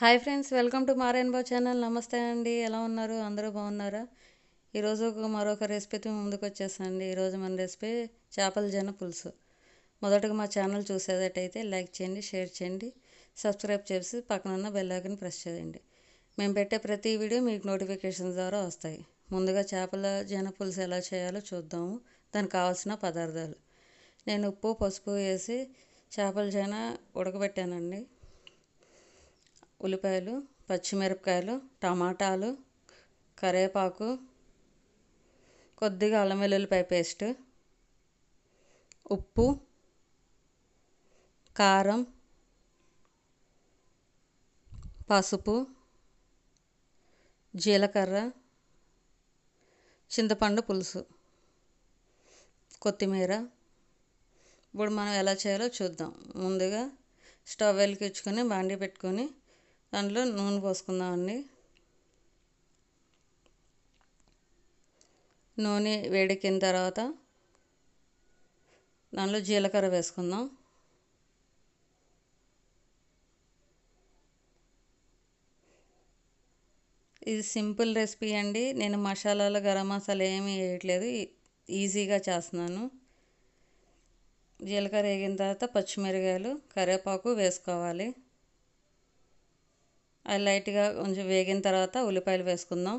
Hi friends, welcome to మా rainbow channel. నమస్తే అండి, ఎలా ఉన్నారు? అందరూ బాగున్నారా? ఈరోజు మరొక రెసిపీతో ముందుకు వచ్చేసండి. ఈరోజు మన రెసిపీ చేపల జన పులుసు. మొదటగా మా ఛానల్ చూసేటట్టయితే లైక్ చేయండి, షేర్ చేయండి, సబ్స్క్రైబ్ చేసి పక్కన ఉన్న బెల్ ఐకాన్ ప్రెస్ చేయండి. మేము పెట్టే ప్రతి వీడియో మీకు నోటిఫికేషన్ ద్వారా వస్తాయి. ముందుగా చేపల జన పులుసు ఎలా చేయాలో చూద్దాము. దానికి కావాల్సిన పదార్థాలు: నేను ఉప్పు, పసుపు వేసి చేపల జన ఉడకబెట్టానండి. ఉల్లిపాయలు, పచ్చిమిరపకాయలు, టమాటాలు, కరివేపాకు, కొద్దిగా అల్లం వెల్లుల్లిపాయ పేస్ట్, ఉప్పు, కారం, పసుపు, జీలకర్ర, చింతపండు పులుసు, కొత్తిమీర. ఇప్పుడు మనం ఎలా చేయాలో చూద్దాం. ముందుగా స్టవ్ వెలిగించుకొని బాండీ పెట్టుకొని దాంట్లో నూనె పోసుకుందామండి. నూనె వేడెక్కిన తర్వాత దానిలో జీలకర్ర వేసుకుందాం. ఇది సింపుల్ రెసిపీ అండి. నేను మసాలాలు, గరం మసాలా ఏమీ వేయట్లేదు, ఈజీగా చేస్తున్నాను. జీలకర్ర వేగిన తర్వాత పచ్చిమిరపకాయలు, కరివేపాకు వేసుకోవాలి. అది లైట్గా కొంచెం వేగిన తర్వాత ఉల్లిపాయలు వేసుకుందాం.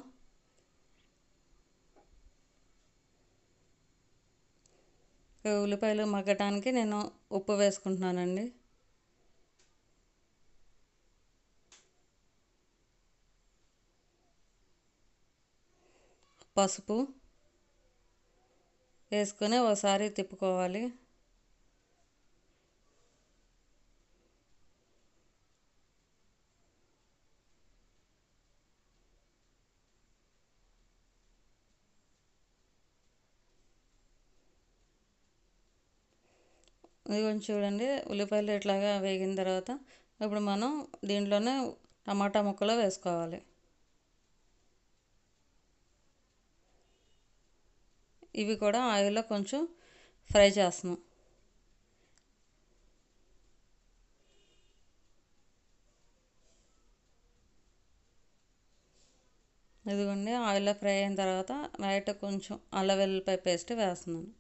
ఉల్లిపాయలు మగ్గటానికి నేను ఉప్పు వేసుకుంటున్నానండి. పసుపు వేసుకొని ఒకసారి తిప్పుకోవాలి. ఇది కొంచెం చూడండి, ఉల్లిపాయలు ఇట్లాగా వేగిన తర్వాత ఇప్పుడు మనం దీంట్లోనే టమాటా ముక్కలు వేసుకోవాలి. ఇవి కూడా ఆయిల్లో కొంచెం ఫ్రై చేస్తున్నాం. ఇదిగోండి, ఆయిల్లో ఫ్రై అయిన తర్వాత లైట్ కొంచెం అల్లం వెల్లుల్లిపాయ పేస్ట్ వేస్తున్నాను.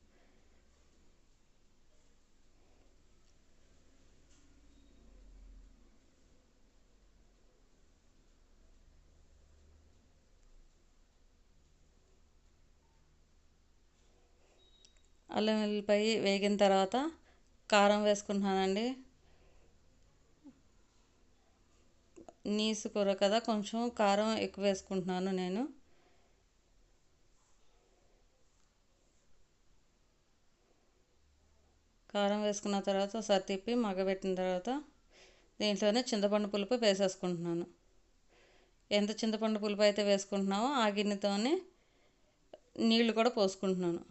అల్లం వెల్లుల్లిపాయ వేగిన తర్వాత కారం వేసుకుంటున్నానండి. నీసు కూర కదా, కొంచెం కారం ఎక్కువ వేసుకుంటున్నాను నేను. కారం వేసుకున్న తర్వాత ఒకసారి తిప్పి మగ్గబెట్టిన తర్వాత దీంట్లోనే చింతపండు పులుపు వేసేసుకుంటున్నాను. ఎంత చింతపండు పులుపు అయితే వేసుకుంటున్నామో ఆ గిన్నెతోనే నీళ్లు కూడా పోసుకుంటున్నాను.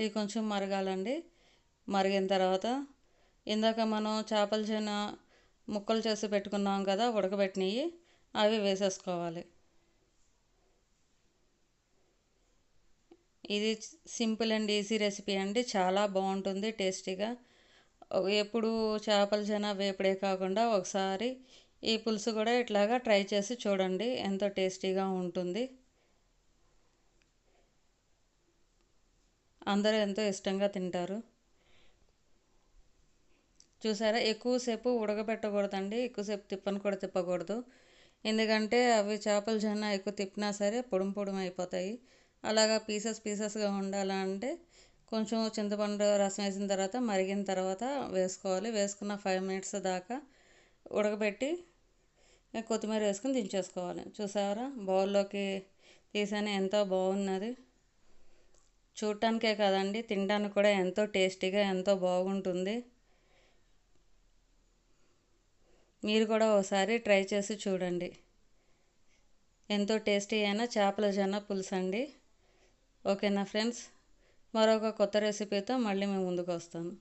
ఇది కొంచెం మరగాలండి. మరిగిన తర్వాత ఇందాక మనం చేపల చేన ముక్కలు చేసి పెట్టుకున్నాం కదా, ఉడకబెట్టినవి, అవి వేసేసుకోవాలి. ఇది సింపుల్ అండ్ ఈజీ రెసిపీ అండి, చాలా బాగుంటుంది టేస్టీగా. ఎప్పుడు చేపల చేన వేపుడే కాకుండా ఒకసారి ఈ పులుసు కూడా ఇట్లాగా ట్రై చేసి చూడండి, ఎంతో టేస్టీగా ఉంటుంది. అందరూ ఎంతో ఇష్టంగా తింటారు. చూసారా, ఎక్కువసేపు ఉడకబెట్టకూడదండి, ఎక్కువసేపు తిప్పని కూడా తిప్పకూడదు. ఎందుకంటే అవి చేపల జొన్న ఎక్కువ తిప్పినా సరే పొడుం పొడుం అయిపోతాయి. అలాగా పీసెస్గా ఉండాలంటే కొంచెం చింతపండు రసం వేసిన తర్వాత మరిగిన తర్వాత వేసుకోవాలి. వేసుకున్న 5 మినిట్స్ దాకా ఉడకబెట్టి కొత్తిమీర వేసుకుని దించేసుకోవాలి. చూసారా, బౌల్లోకి తీసాను, ఎంతో బాగున్నది. చూడటానికే కాదండి, తినడానికి కూడా ఎంతో టేస్టీగా ఎంతో బాగుంటుంది. మీరు కూడా ఒకసారి ట్రై చేసి చూడండి. ఎంతో టేస్టీ అయిన చేపల జొన్న పులుసు అండి. ఓకేనా ఫ్రెండ్స్, మరొక కొత్త రెసిపీతో మళ్ళీ మేము ముందుకు వస్తాను.